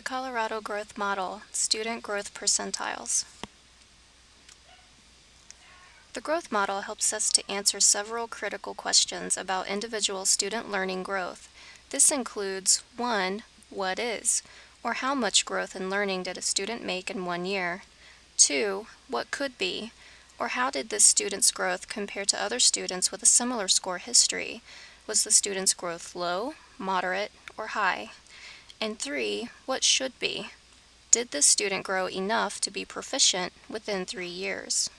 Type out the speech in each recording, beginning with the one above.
Colorado Growth Model, Student Growth Percentiles. The growth model helps us to answer several critical questions about individual student learning growth. This includes 1. What is, or how much growth and learning did a student make in 1 year? 2. What could be, or how did this student's growth compare to other students with a similar score history? Was the student's growth low, moderate, or high? And 3. What should be? Did this student grow enough to be proficient within 3 years?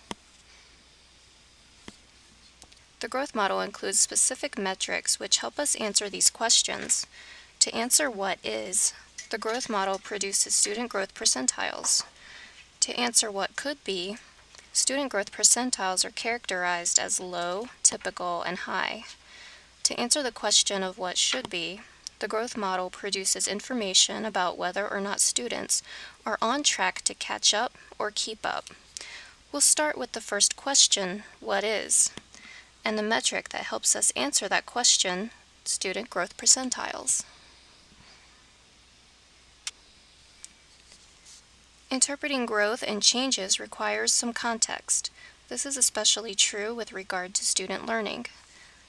The growth model includes specific metrics which help us answer these questions. To answer what is, the growth model produces student growth percentiles. To answer what could be, student growth percentiles are characterized as low, typical, and high. To answer the question of what should be, the growth model produces information about whether or not students are on track to catch up or keep up. We'll start with the first question, what is? And the metric that helps us answer that question, student growth percentiles. Interpreting growth and changes requires some context. This is especially true with regard to student learning.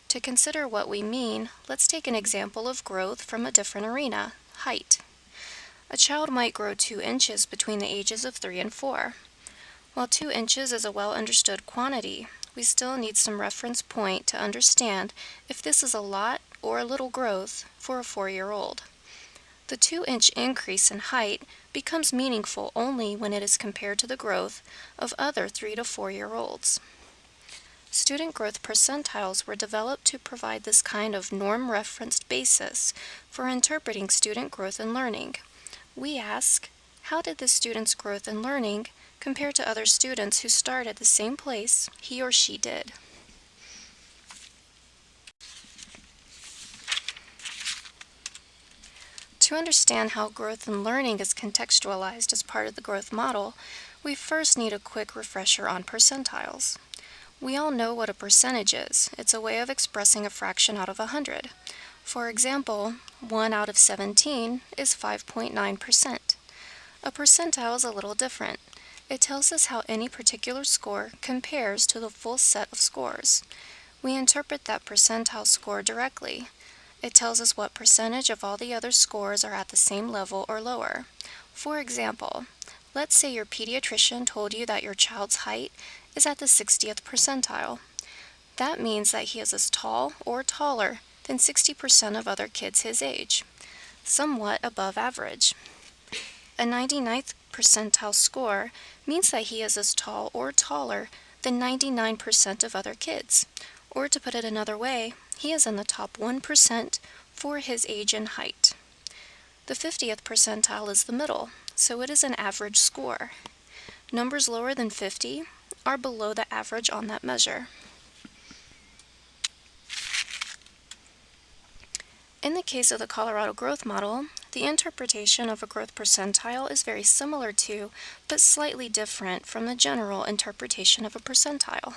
To consider what we mean, let's take an example of growth from a different arena, height. A child might grow 2 inches between the ages of 3 and 4. While 2 inches is a well-understood quantity, we still need some reference point to understand if this is a lot or a little growth for a 4-year-old. The 2-inch increase in height becomes meaningful only when it is compared to the growth of other 3 to 4-year-olds. Student growth percentiles were developed to provide this kind of norm-referenced basis for interpreting student growth and learning. We ask, how did this student's growth and learning compare to other students who start at the same place he or she did? To understand how growth and learning is contextualized as part of the growth model, we first need a quick refresher on percentiles. We all know what a percentage is. It's a way of expressing a fraction out of 100. For example, 1 out of 17 is 5.9%. A percentile is a little different. It tells us how any particular score compares to the full set of scores. We interpret that percentile score directly. It tells us what percentage of all the other scores are at the same level or lower. For example, let's say your pediatrician told you that your child's height is at the 60th percentile. That means that he is as tall or taller than 60% of other kids his age, somewhat above average. A 99th percentile score means that he is as tall or taller than 99% of other kids. Or to put it another way, he is in the top 1% for his age and height. The 50th percentile is the middle, so it is an average score. Numbers lower than 50 are below the average on that measure. In the case of the Colorado Growth Model, the interpretation of a growth percentile is very similar to, but slightly different from the general interpretation of a percentile.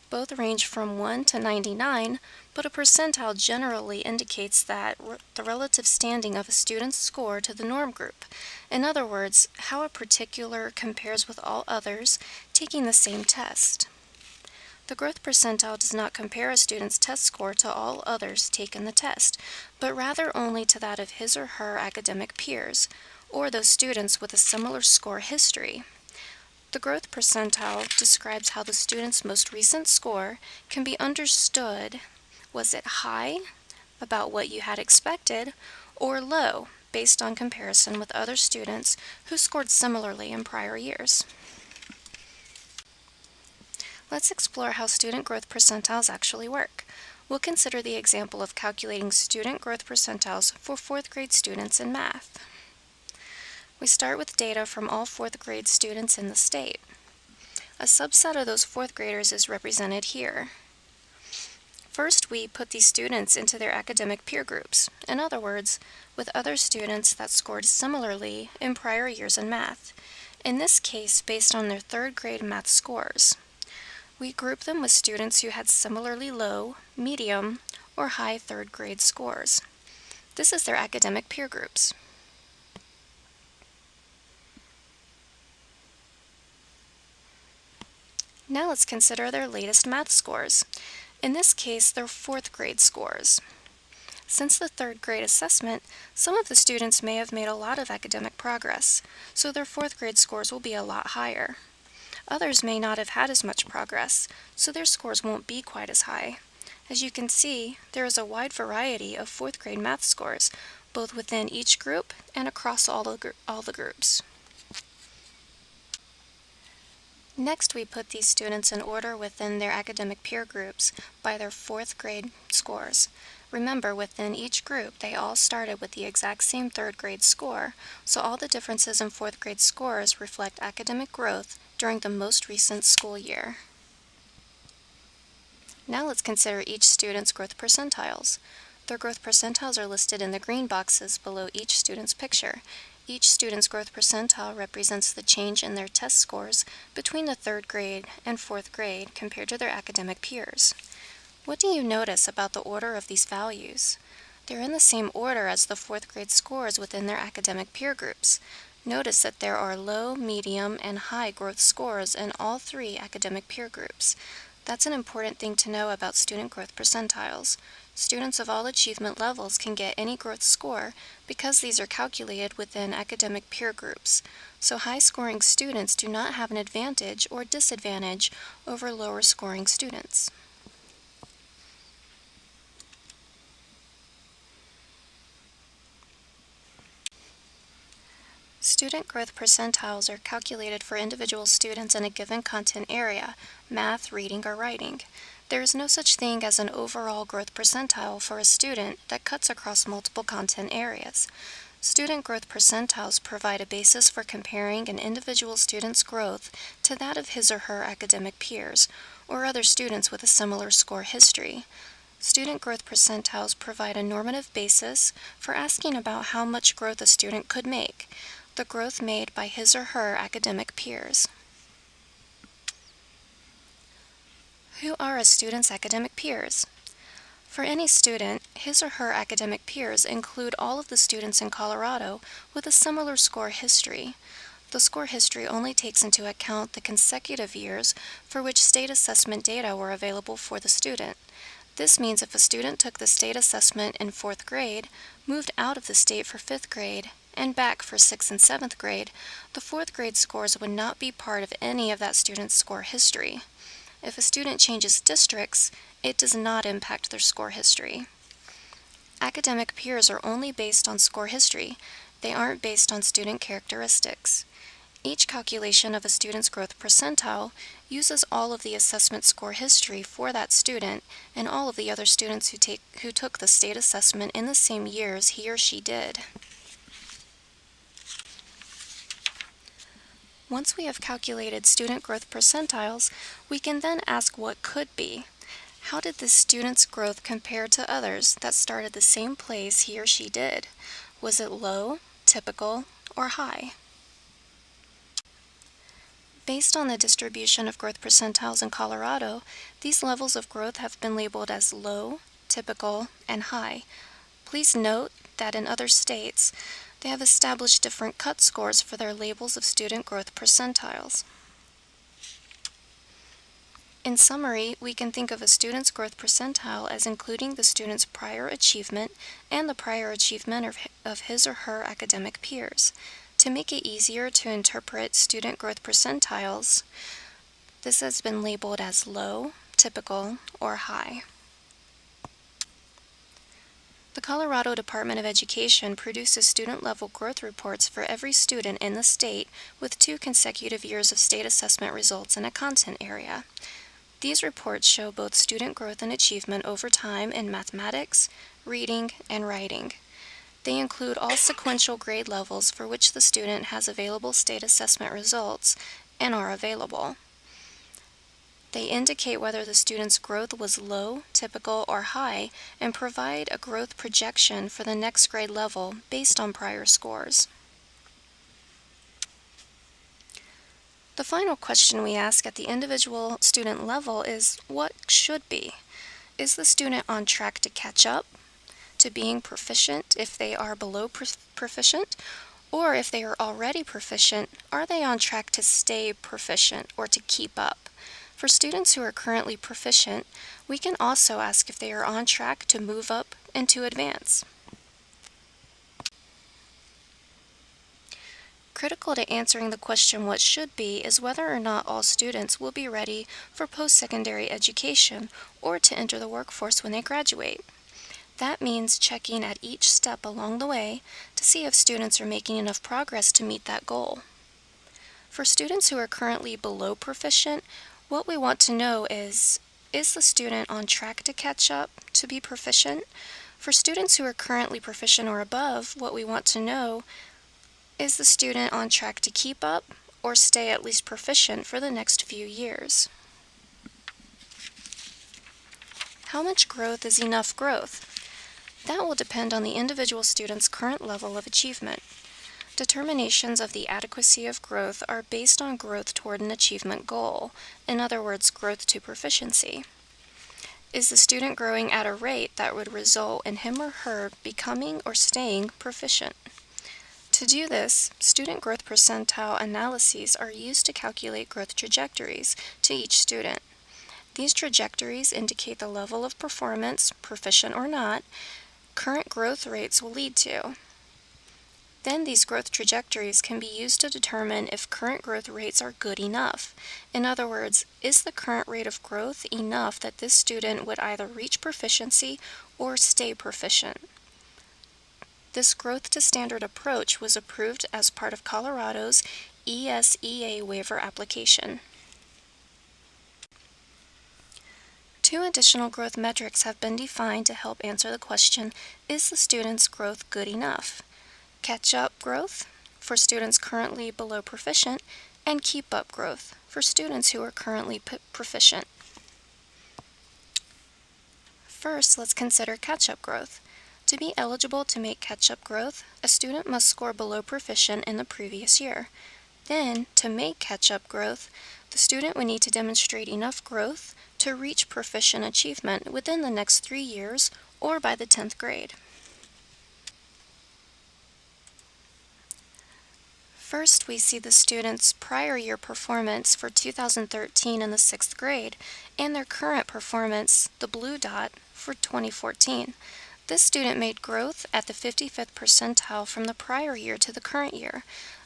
Both range from 1 to 99, but a percentile generally indicates that the relative standing of a student's score to the norm group. In other words, how a particular compares with all others taking the same test. The growth percentile does not compare a student's test score to all others taking the test, but rather only to that of his or her academic peers, or those students with a similar score history. The growth percentile describes how the student's most recent score can be understood. Was it high, about what you had expected, or low, based on comparison with other students who scored similarly in prior years? Let's explore how student growth percentiles actually work. We'll consider the example of calculating student growth percentiles for 4th grade students in math. We start with data from all 4th grade students in the state. A subset of those 4th graders is represented here. First, we put these students into their academic peer groups, in other words, with other students that scored similarly in prior years in math, in this case based on their 3rd grade math scores. We group them with students who had similarly low, medium, or high 3rd grade scores. This is their academic peer groups. Now let's consider their latest math scores. In this case, their fourth grade scores. Since the third grade assessment, some of the students may have made a lot of academic progress, so their fourth grade scores will be a lot higher. Others may not have had as much progress, so their scores won't be quite as high. As you can see, there is a wide variety of fourth grade math scores, both within each group and across all the groups. Next, we put these students in order within their academic peer groups by their fourth grade scores. Remember, within each group, they all started with the exact same third grade score, so all the differences in fourth grade scores reflect academic growth during the most recent school year. Now let's consider each student's growth percentiles. Their growth percentiles are listed in the green boxes below each student's picture. Each student's growth percentile represents the change in their test scores between the third grade and fourth grade compared to their academic peers. What do you notice about the order of these values? They're in the same order as the fourth grade scores within their academic peer groups. Notice that there are low, medium, and high growth scores in all three academic peer groups. That's an important thing to know about student growth percentiles. Students of all achievement levels can get any growth score because these are calculated within academic peer groups. So high-scoring students do not have an advantage or disadvantage over lower-scoring students. Student growth percentiles are calculated for individual students in a given content area, math, reading, or writing. There is no such thing as an overall growth percentile for a student that cuts across multiple content areas. Student growth percentiles provide a basis for comparing an individual student's growth to that of his or her academic peers, or other students with a similar score history. Student growth percentiles provide a normative basis for asking about how much growth a student could make, the growth made by his or her academic peers. Who are a student's academic peers? For any student, his or her academic peers include all of the students in Colorado with a similar score history. The score history only takes into account the consecutive years for which state assessment data were available for the student. This means if a student took the state assessment in fourth grade, moved out of the state for fifth grade, and back for sixth and seventh grade, the fourth grade scores would not be part of any of that student's score history. If a student changes districts, it does not impact their score history. Academic peers are only based on score history. They aren't based on student characteristics. Each calculation of a student's growth percentile uses all of the assessment score history for that student and all of the other students who took the state assessment in the same years he or she did. Once we have calculated student growth percentiles, we can then ask what could be. How did this student's growth compare to others that started the same place he or she did? Was it low, typical, or high? Based on the distribution of growth percentiles in Colorado, these levels of growth have been labeled as low, typical, and high. Please note that in other states, they have established different cut scores for their labels of student growth percentiles. In summary, we can think of a student's growth percentile as including the student's prior achievement and the prior achievement of his or her academic peers. To make it easier to interpret student growth percentiles, this has been labeled as low, typical, or high. The Colorado Department of Education produces student-level growth reports for every student in the state with 2 consecutive years of state assessment results in a content area. These reports show both student growth and achievement over time in mathematics, reading, and writing. They include all sequential grade levels for which the student has available state assessment results and are available. They indicate whether the student's growth was low, typical, or high, and provide a growth projection for the next grade level based on prior scores. The final question we ask at the individual student level is, what should be? Is the student on track to catch up, to being proficient if they are below proficient, or if they are already proficient, are they on track to stay proficient or to keep up? For students who are currently proficient, we can also ask if they are on track to move up and to advance. Critical to answering the question what should be is whether or not all students will be ready for post-secondary education or to enter the workforce when they graduate. That means checking at each step along the way to see if students are making enough progress to meet that goal. For students who are currently below proficient, what we want to know is the student on track to catch up to be proficient? For students who are currently proficient or above, what we want to know is the student on track to keep up or stay at least proficient for the next few years? How much growth is enough growth? That will depend on the individual student's current level of achievement. Determinations of the adequacy of growth are based on growth toward an achievement goal, in other words, growth to proficiency. Is the student growing at a rate that would result in him or her becoming or staying proficient? To do this, student growth percentile analyses are used to calculate growth trajectories to each student. These trajectories indicate the level of performance, proficient or not, current growth rates will lead to. Then these growth trajectories can be used to determine if current growth rates are good enough. In other words, is the current rate of growth enough that this student would either reach proficiency or stay proficient? This growth to standard approach was approved as part of Colorado's ESEA waiver application. 2 additional growth metrics have been defined to help answer the question, is the student's growth good enough? Catch-up growth for students currently below proficient, and keep-up growth for students who are currently proficient. First, let's consider catch-up growth. To be eligible to make catch-up growth, a student must score below proficient in the previous year. Then, to make catch-up growth, the student would need to demonstrate enough growth to reach proficient achievement within the next 3 years or by the 10th grade. First, we see the student's prior year performance for 2013 in the 6th grade and their current performance, the blue dot, for 2014. This student made growth at the 55th percentile from the prior year to the current year.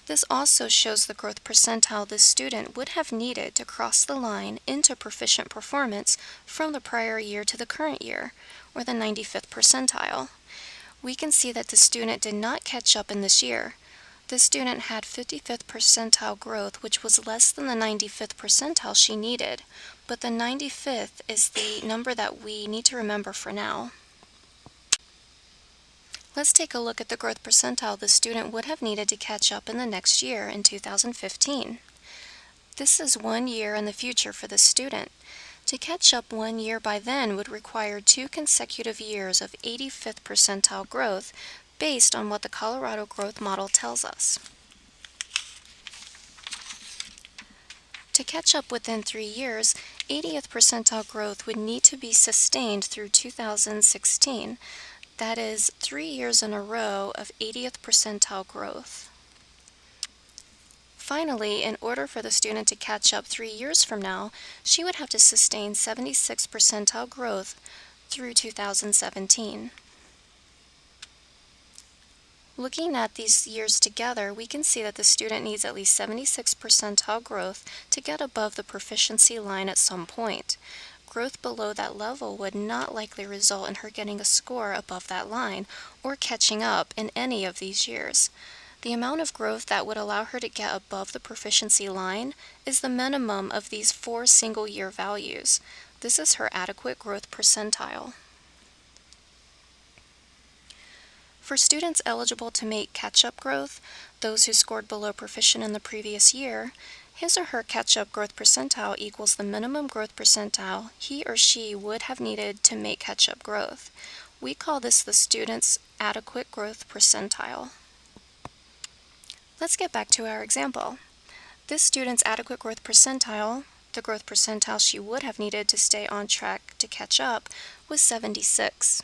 This also shows the growth percentile this student would have needed to cross the line into proficient performance from the prior year to the current year, or the 95th percentile. We can see that the student did not catch up in this year. This student had 55th percentile growth, which was less than the 95th percentile she needed, but the 95th is the number that we need to remember for now. Let's take a look at the growth percentile the student would have needed to catch up in the next year, in 2015. This is 1 year in the future for the student. To catch up 1 year by then would require 2 consecutive years of 85th percentile growth based on what the Colorado growth model tells us. To catch up within 3 years, 80th percentile growth would need to be sustained through 2016. That is 3 years in a row of 80th percentile growth. Finally, in order for the student to catch up 3 years from now, she would have to sustain 76th percentile growth through 2017. Looking at these years together, we can see that the student needs at least 76th percentile growth to get above the proficiency line at some point. Growth below that level would not likely result in her getting a score above that line or catching up in any of these years. The amount of growth that would allow her to get above the proficiency line is the minimum of these 4 single-year values. This is her adequate growth percentile. For students eligible to make catch-up growth, those who scored below proficient in the previous year, his or her catch-up growth percentile equals the minimum growth percentile he or she would have needed to make catch-up growth. We call this the student's adequate growth percentile. Let's get back to our example. This student's adequate growth percentile, the growth percentile she would have needed to stay on track to catch up, was 76.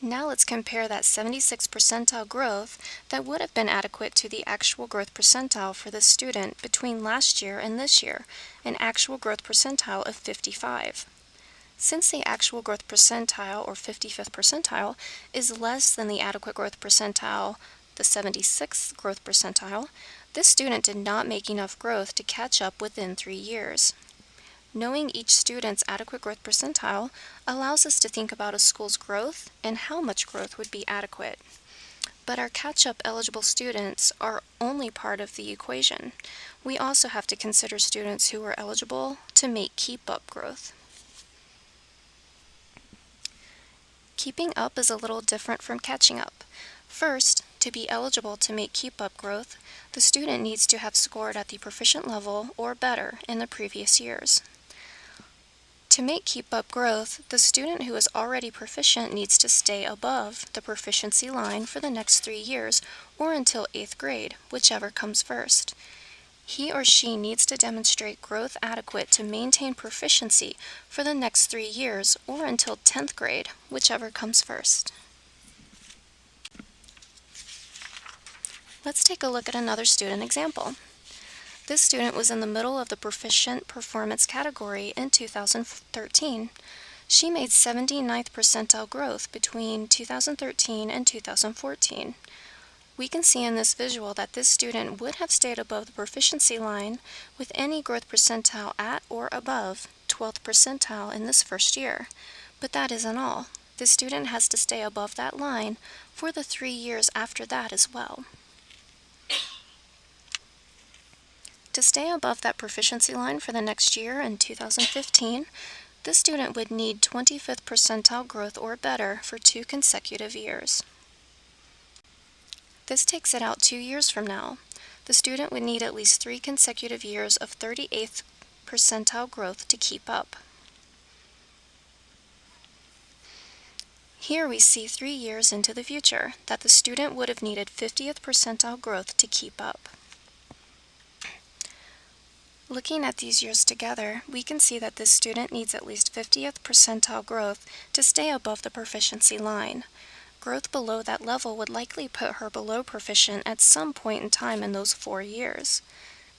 Now let's compare that 76 percentile growth that would have been adequate to the actual growth percentile for this student between last year and this year, an actual growth percentile of 55. Since the actual growth percentile, or 55th percentile, is less than the adequate growth percentile, the 76th growth percentile, this student did not make enough growth to catch up within 3 years. Knowing each student's adequate growth percentile allows us to think about a school's growth and how much growth would be adequate. But our catch-up eligible students are only part of the equation. We also have to consider students who are eligible to make keep-up growth. Keeping up is a little different from catching up. First, to be eligible to make keep-up growth, the student needs to have scored at the proficient level or better in the previous years. To make keep-up growth, the student who is already proficient needs to stay above the proficiency line for the next 3 years or until 8th grade, whichever comes first. He or she needs to demonstrate growth adequate to maintain proficiency for the next 3 years or until 10th grade, whichever comes first. Let's take a look at another student example. This student was in the middle of the proficient performance category in 2013. She made 79th percentile growth between 2013 and 2014. We can see in this visual that this student would have stayed above the proficiency line with any growth percentile at or above 12th percentile in this first year. But that isn't all. The student has to stay above that line for the 3 years after that as well. To stay above that proficiency line for the next year in 2015, this student would need 25th percentile growth or better for 2 consecutive years. This takes it out 2 years from now. The student would need at least 3 consecutive years of 38th percentile growth to keep up. Here we see 3 years into the future that the student would have needed 50th percentile growth to keep up. Looking at these years together, we can see that this student needs at least 50th percentile growth to stay above the proficiency line. Growth below that level would likely put her below proficient at some point in time in those 4 years.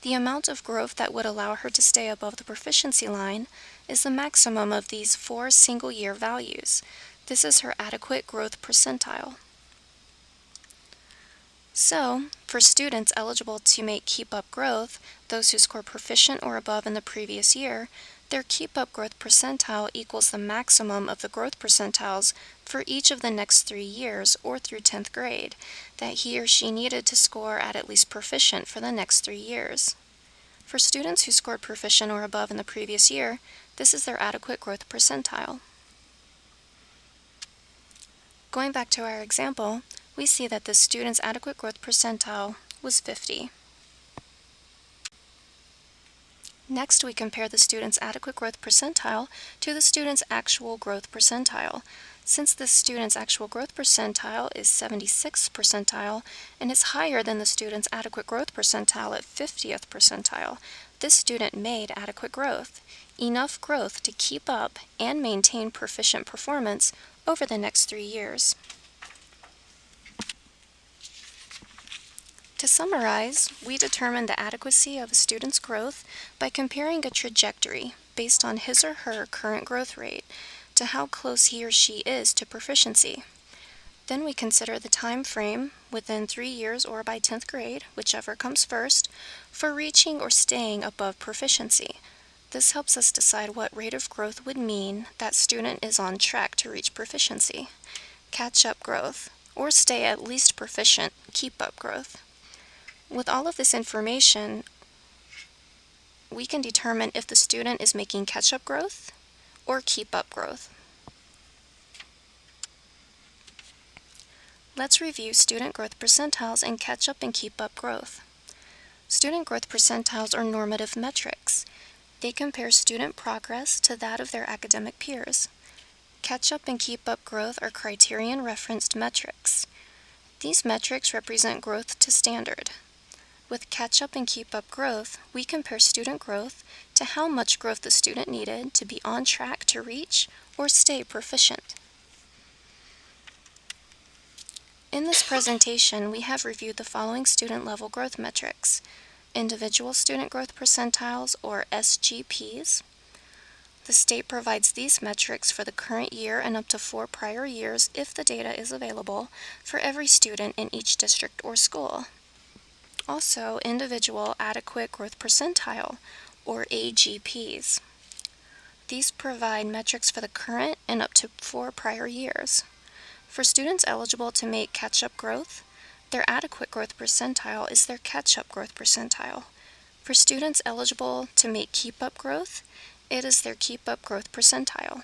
The amount of growth that would allow her to stay above the proficiency line is the maximum of these 4 single-year values. This is her adequate growth percentile. So, for students eligible to make keep-up growth, those who score proficient or above in the previous year, their keep-up growth percentile equals the maximum of the growth percentiles for each of the next 3 years or through 10th grade that he or she needed to score at least proficient for the next 3 years. For students who scored proficient or above in the previous year, this is their adequate growth percentile. Going back to our example, we see that the student's adequate growth percentile was 50. Next, we compare the student's adequate growth percentile to the student's actual growth percentile. Since this student's actual growth percentile is 76th percentile and is higher than the student's adequate growth percentile at 50th percentile, this student made adequate growth, enough growth to keep up and maintain proficient performance over the next 3 years. To summarize, we determine the adequacy of a student's growth by comparing a trajectory based on his or her current growth rate to how close he or she is to proficiency. Then we consider the time frame, within 3 years or by 10th grade, whichever comes first, for reaching or staying above proficiency. This helps us decide what rate of growth would mean that student is on track to reach proficiency, catch-up growth, or stay at least proficient, keep-up growth. With all of this information, we can determine if the student is making catch-up growth or keep-up growth. Let's review student growth percentiles and catch-up and keep-up growth. Student growth percentiles are normative metrics. They compare student progress to that of their academic peers. Catch-up and keep-up growth are criterion-referenced metrics. These metrics represent growth to standard. With catch-up and keep-up growth, we compare student growth to how much growth the student needed to be on track to reach or stay proficient. In this presentation, we have reviewed the following student-level growth metrics: individual student growth percentiles, or SGPs. The state provides these metrics for the current year and up to 4 prior years if the data is available for every student in each district or school. Also, individual adequate growth percentile, or AGPs. These provide metrics for the current and up to 4 prior years. For students eligible to make catch-up growth, their adequate growth percentile is their catch-up growth percentile. For students eligible to make keep-up growth, it is their keep-up growth percentile.